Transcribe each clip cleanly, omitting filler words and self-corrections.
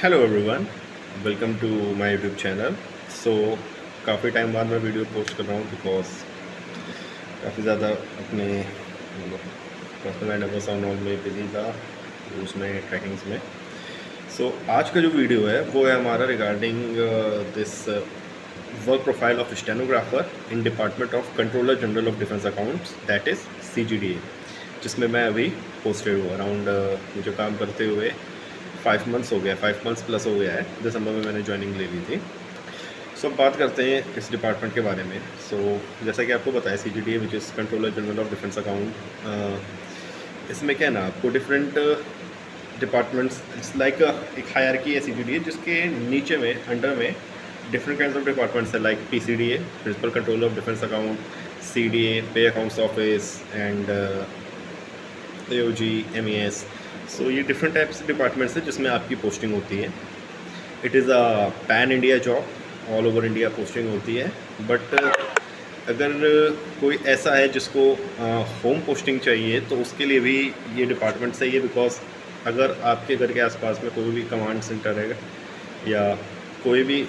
Hello everyone, welcome to my YouTube channel. So काफ़ी time बाद मैं वीडियो पोस्ट कर रहा हूँ बिकॉज काफ़ी ज़्यादा अपने पर्सनल एंड अदर साउंड में बिजी था उसमें ट्रैकिंग्स में। सो आज का जो वीडियो है वो है हमारा regarding this work profile of stenographer in department of controller general of defence accounts, that is CGDA, जिसमें मैं अभी पोस्टेड हूँ। अराउंड मुझे काम करते हुए 5 मंथ्स हो गया, 5 मंथ्स प्लस हो गया है। दिसंबर में मैंने ज्वाइनिंग ले ली थी। सो अब बात करते हैं इस डिपार्टमेंट के बारे में। जैसा कि आपको बताया, CGDA which is controller general of defence account, इसमें क्या है ना, आपको डिफरेंट डिपार्टमेंट्स, इट्स लाइक एक हायरार्की है CGDA, जिसके नीचे में अंडर में डिफरेंट काइंड ऑफ डिपार्टमेंट्स है, like PCDA, principal controller of defence account, CDA, pay accounts office, and AOG, MES। So ये डिफरेंट टाइप्स डिपार्टमेंट्स है जिसमें आपकी पोस्टिंग होती है। It is a pan India job, all over India posting होती है। But अगर कोई ऐसा है जिसको होम पोस्टिंग चाहिए तो उसके लिए भी ये डिपार्टमेंट सही है। बिकॉज अगर आपके घर के आसपास में कोई भी कमांड सेंटर है या कोई भी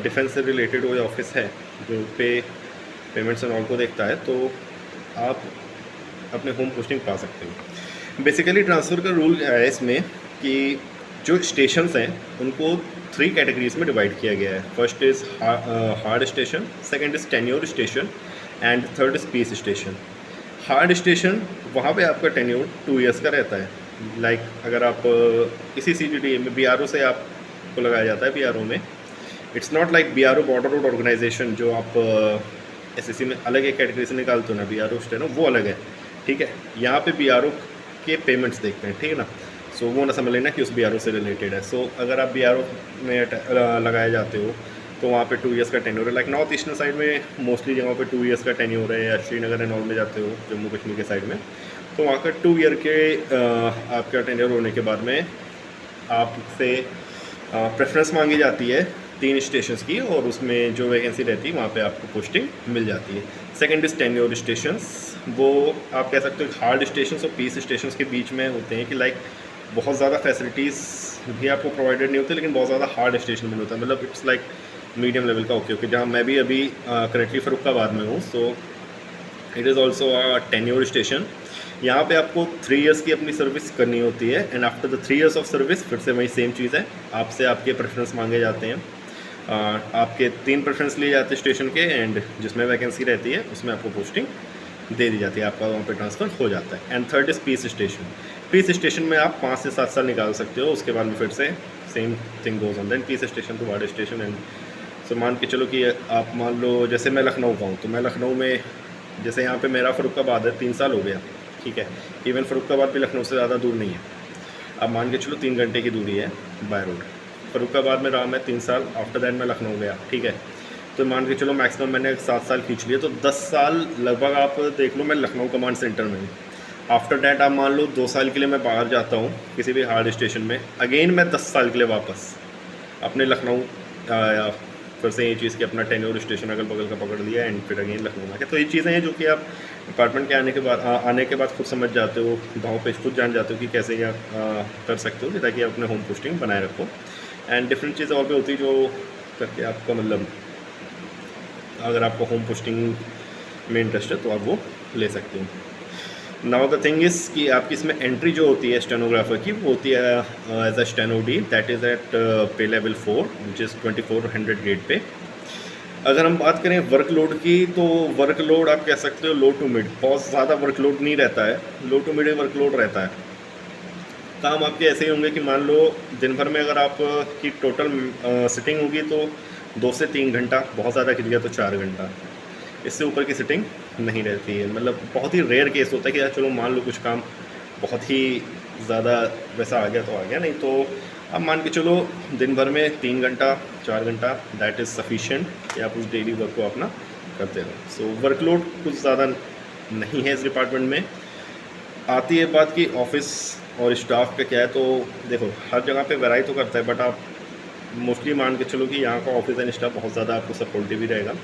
डिफेंस से रिलेटेड कोई ऑफिस है जो पेमेंट्स एंड ऑल को देखता है, तो आप अपने होम पोस्टिंग पा सकते हो। बेसिकली ट्रांसफ़र का रूल क्या है इसमें कि जो स्टेशंस हैं उनको 3 कैटेगरीज में डिवाइड किया गया है। First is hard station, second is tenure station, and third is peace station. Hard station, वहाँ पे आपका टेन्योर 2 इयर्स का रहता है। लाइक अगर आप इसी CGDA में BRO से आपको लगाया जाता है। BRO में it's not like BRO border road organisation, जो आप SSC में अलग एक कैटेगरी से निकालते हो ना, BRO स्टेनो, वो अलग है, ठीक है। यहाँ पे BRO के पेमेंट्स देखते हैं, ठीक है ना। सो वो ना समझ लेना कि उस BRO से रिलेटेड है। सो अगर आप BRO में लगाए जाते हो तो वहाँ पे 2 इयर्स का टेन्योर है। लाइक नॉर्थ ईस्टर्न साइड में मोस्टली जगहों पे 2 इयर्स का टेन्योर है, या श्रीनगर एंड ऑल में जाते हो जम्मू कश्मीर के साइड में, तो वहाँ का 2 ईयर के आपका टेन्योर होने के बाद में आपसे प्रेफरेंस मांगी जाती है 3 स्टेशंस की, और उसमें जो वैकेंसी रहती है वहाँ पे आपको पोस्टिंग मिल जाती है। सेकंड इज़ टेन्योर स्टेशंस, वो आप कह सकते हो हार्ड स्टेशंस और पीस स्टेशंस के बीच में होते हैं कि लाइक बहुत ज़्यादा फैसिलिटीज़ भी आपको प्रोवाइडेड नहीं होती, लेकिन बहुत ज़्यादा हार्ड स्टेशन भी होता है। मतलब इट्स लाइक मीडियम लेवल का ओके, जहाँ मैं भी अभी करेंटली फरुखाबाद में हूँ। So it is also a tenure station. यहाँ पे आपको 3 इयर्स की अपनी सर्विस करनी होती है, and after the 3 years of service फिर से वही सेम चीज़ है, आपसे आपके प्रेफरेंस मांगे जाते हैं। आपके 3 प्रेफरेंस लिए जाते हैं स्टेशन के, एंड जिसमें वैकेंसी रहती है उसमें आपको पोस्टिंग दे दी जाती है, आपका वहाँ पे ट्रांसफ़र हो जाता है। And third is peace station. Peace station में आप 5 से 7 साल निकाल सकते हो, उसके बाद में फिर से same thing goes on. Then peace station to ward station. And so मान के चलो कि आप मान लो जैसे मैं लखनऊ का हूँ, तो मैं लखनऊ में, जैसे यहाँ पे मेरा फरुखाबाद है, 3 साल हो गया, ठीक है। इवन फरुखाबाद भी लखनऊ से ज़्यादा दूर नहीं है। अब मान के चलो 3 घंटे की दूरी है बाय रोड। फरुखाबाद में रहा मैं 3 साल, आफ्टर दैट मैं लखनऊ गया, ठीक है। तो मान के चलो मैक्सिमम मैंने 7 साल खींच लिए, तो 10 साल लगभग आप देख लो मैं लखनऊ कमांड सेंटर में हूँ। आफ्टर डैट आप मान लो 2 साल के लिए मैं बाहर जाता हूँ किसी भी हार्ड स्टेशन में, अगेन मैं 10 साल के लिए वापस अपने लखनऊ या फिर से ये चीज़ कि अपना टेन्योर स्टेशन अगल बगल का पकड़ लिया, एंड फिर अगेन लखनऊ में। तो ये चीज़ें हैं जो कि आप डिपार्टमेंट के आने के बाद खुद समझ जाते हो, गाँव पे खुद जान जाते हो कि कैसे क्या कर सकते हो, ताकि आप अपने होम पोस्टिंग बनाए रखो। एंड डिफरेंट चीज़ें और भी होती है जो करके आपका मतलब, अगर आपको होम पोस्टिंग में इंटरेस्ट है तो आप वो ले सकते हो। नाउ द थिंग इज़ कि आपकी इसमें एंट्री जो होती है स्टेनोग्राफर की, वो होती है as a steno D, that is at pay level 4, which is 2400 grade pay. अगर हम बात करें वर्कलोड की, तो वर्कलोड आप कह सकते हो लो टू मिड, बहुत ज़्यादा वर्कलोड नहीं रहता है, लो टू मिड वर्कलोड रहता है। काम आपके ऐसे ही होंगे कि मान लो दिन भर में अगर आपकी टोटल सिटिंग होगी तो 2 से 3 घंटा, बहुत ज़्यादा खिंच गया तो 4 घंटा, इससे ऊपर की सिटिंग नहीं रहती है। मतलब बहुत ही रेयर केस होता है कि यार चलो मान लो कुछ काम बहुत ही ज़्यादा वैसा आ गया तो आ गया, नहीं तो अब मान के चलो दिन भर में 3 घंटा 4 घंटा, दैट इज़ सफिशिएंट कि आप उस डेली वर्क को अपना करते रहो। सो वर्कलोड कुछ ज़्यादा नहीं है इस डिपार्टमेंट में। आती है बात की ऑफिस और स्टाफ का क्या है, तो देखो हर जगह पे वेराई तो करता है, बट आप मोस्टली मान के चलो कि यहाँ का ऑफिस एंड स्टाफ बहुत ज़्यादा आपको सपोर्टिव ही रहेगा।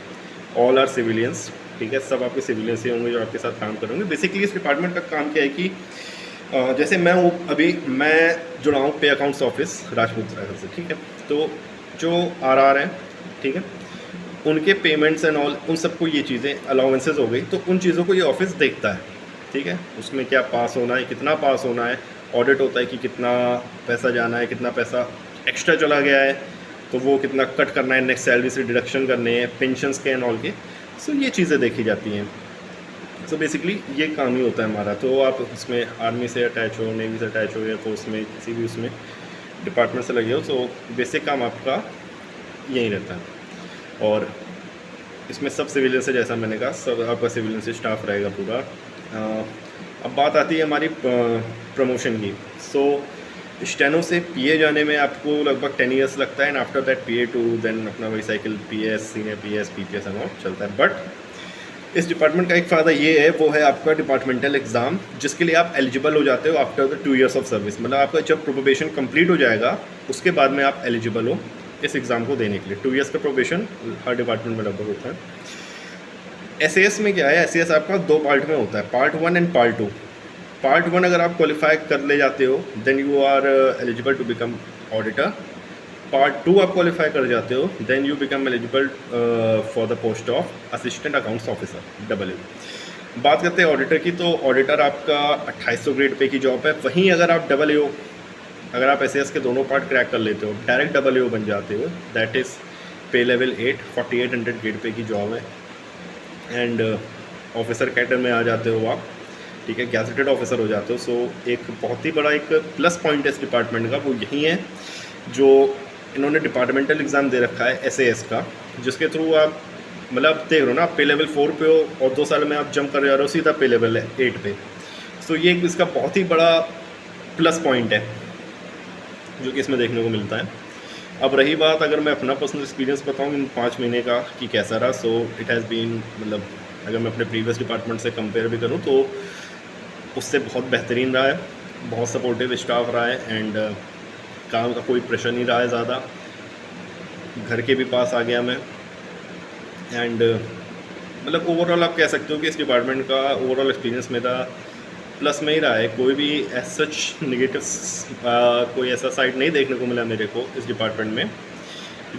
ऑल आर सिविलियंस, ठीक है, सब आपके सिविलियंस ही होंगे जो आपके साथ काम करेंगे। बेसिकली इस डिपार्टमेंट का काम क्या है कि जैसे मैं हूँ अभी, मैं जुड़ा हूँ पे अकाउंट्स ऑफिस राजपूत नगर से, ठीक है। तो जो आर है, ठीक है, उनके पेमेंट्स एंड ऑल, उन सबको ये चीज़ें अलाउंसेस हो गई, तो उन चीज़ों को ये ऑफिस देखता है, ठीक है। उसमें क्या पास होना है, कितना पास होना है, ऑडिट होता है कि कितना पैसा जाना है, कितना पैसा एक्स्ट्रा चला गया है, तो वो कितना कट करना है, नेक्स्ट सैलरी से डिडक्शन करने हैं, पेंशन्स के एंड ऑल के। सो ये चीज़ें देखी जाती हैं। सो बेसिकली ये काम ही होता है हमारा। तो आप उसमें आर्मी से अटैच हो, नेवी से अटैच हो, या फोर्स में किसी भी उसमें डिपार्टमेंट से लगे हो, तो बेसिक काम आपका यही रहता है। और इसमें सब सिविलियन से, जैसा मैंने कहा, सब आपका सिविलियन से स्टाफ रहेगा पूरा। अब बात आती है हमारी प्रमोशन की। सो स्टेनो से पीए जाने में आपको लगभग 10 ईयर्स लगता है, and after that PA to then अपना वही cycle PS, senior PS, PPS and all चलता है। बट इस डिपार्टमेंट का एक फ़ायदा ये है, वो है आपका डिपार्टमेंटल एग्ज़ाम, जिसके लिए आप एलिजिबल हो जाते हो after the 2 years of service. मतलब आपका जब प्रोबेशन कंप्लीट हो जाएगा, उसके बाद में आप एलिजिबल हो इस एग्ज़ाम को देने के लिए। 2 ईयर्स का प्रोबेशन हर डिपार्टमेंट में लगभग होता है। एसएएस में क्या है, एसएएस आपका 2 पार्ट में होता है, पार्ट 1 एंड पार्ट 2। पार्ट 1 अगर आप क्वालिफाई कर ले जाते हो, then you are eligible to become auditor. Part 2 आप क्वालिफाई कर जाते हो, then you become eligible for the post of assistant accounts officer, AA। बात करते हैं ऑडिटर की, तो ऑडिटर आपका 2800 ग्रेड पे की जॉब है। वहीं अगर आप AA, अगर आप एसएएस के दोनों पार्ट क्रैक कर लेते हो, डायरेक्ट AA बन जाते हो, दैट इज़ पे लेवल 8, 4800 ग्रेड पे की जॉब है। एंड ऑफिसर कैडर में आ जाते हो आप, ठीक है, गैजेटेड ऑफिसर हो जाते हो। सो एक बहुत ही बड़ा एक प्लस पॉइंट है इस डिपार्टमेंट का, वो यही है जो इन्होंने डिपार्टमेंटल एग्ज़ाम दे रखा है एसएएस का, जिसके थ्रू आप, मतलब देख रहे हो ना, आप पे लेवल 4 पे हो और 2 साल में आप जंप कर जा रहे हो सीधा पे लेवल 8 पे। सो ये इसका बहुत ही बड़ा प्लस पॉइंट है जो कि इसमें देखने को मिलता है। अब रही बात, अगर मैं अपना पर्सनल एक्सपीरियंस बताऊँ इन 5 महीने का कि कैसा रहा, सो इट हैज़ बीन, मतलब अगर मैं अपने प्रीवियस डिपार्टमेंट से कंपेयर भी करूँ तो उससे बहुत बेहतरीन रहा है। बहुत सपोर्टिव स्टाफ रहा है, एंड काम का कोई प्रेशर नहीं रहा है ज़्यादा। घर के भी पास आ गया मैं, एंड मतलब ओवरऑल आप कह सकते हो कि इस डिपार्टमेंट का ओवरऑल एक्सपीरियंस मेरा प्लस में ही रहा है। कोई भी एज सच नेगेटिव कोई ऐसा साइड नहीं देखने को मिला मेरे को इस डिपार्टमेंट में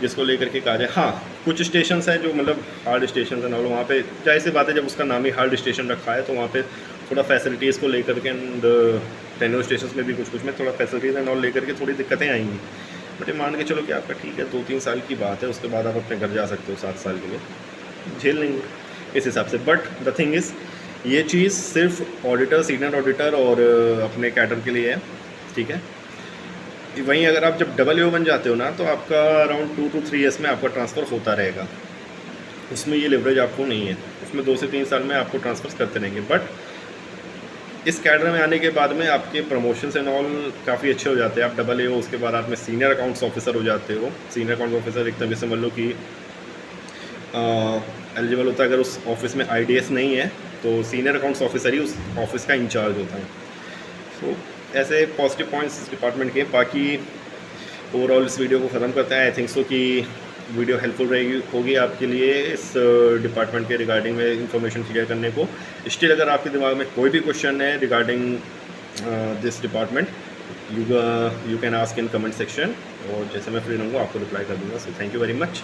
जिसको लेकर के कहा जाए। हाँ, कुछ स्टेशन हैं जो मतलब हार्ड स्टेशन है ना, वहाँ पे जाहिर सी बात है, जब उसका नाम ही हार्ड स्टेशन रखा है तो वहाँ पे थोड़ा फैसिलिटीज़ को लेकर के, एंड टेनो स्टेशन में भी कुछ में थोड़ा फैसिलिटीज़ एंड ऑल लेकर के थोड़ी दिक्कतें आएंगी। बट ये मान के चलो कि आपका ठीक है 2-3 साल की बात है, उसके बाद आप अपने घर जा सकते हो 7 साल के लिए, झेल लेंगे इस हिसाब से। बट द थिंग इज़, ये चीज़ सिर्फ ऑडिटर, सीनियर ऑडिटर और अपने कैडर के लिए है, ठीक है। वहीं अगर आप जब AA बन जाते हो ना, तो आपका अराउंड 2 to 3 ईयर्स में आपका ट्रांसफ़र होता रहेगा। उसमें ये लेवरेज आपको नहीं है, उसमें 2 से 3 साल में आपको ट्रांसफ़र करते रहेंगे। बट इस कैडर में आने के बाद में आपके प्रमोशंस एंड ऑल काफ़ी अच्छे हो जाते हैं। आप AA हो, उसके बाद आप में सीनियर अकाउंट्स ऑफिसर हो जाते हो। सीनियर अकाउंट्स ऑफिसर एक तरह से समझ लो कि एलिजिबल होता है। अगर उस ऑफिस में IDS नहीं है तो सीनियर अकाउंट्स ऑफिसर ही उस ऑफिस का इंचार्ज होता है। सो ऐसे पॉजिटिव पॉइंट्स इस डिपार्टमेंट के। बाकी ओवरऑल इस वीडियो को ख़त्म करते हैं। आई थिंक सो कि वीडियो हेल्पफुल होगी आपके लिए इस डिपार्टमेंट के रिगार्डिंग में इंफॉर्मेशन क्लियर करने को। स्टिल अगर आपके दिमाग में कोई भी क्वेश्चन है regarding this department, you can ask in comment section, और जैसे मैं फ्री रहूँगा आपको रिप्लाई कर दूँगा। So thank you very much.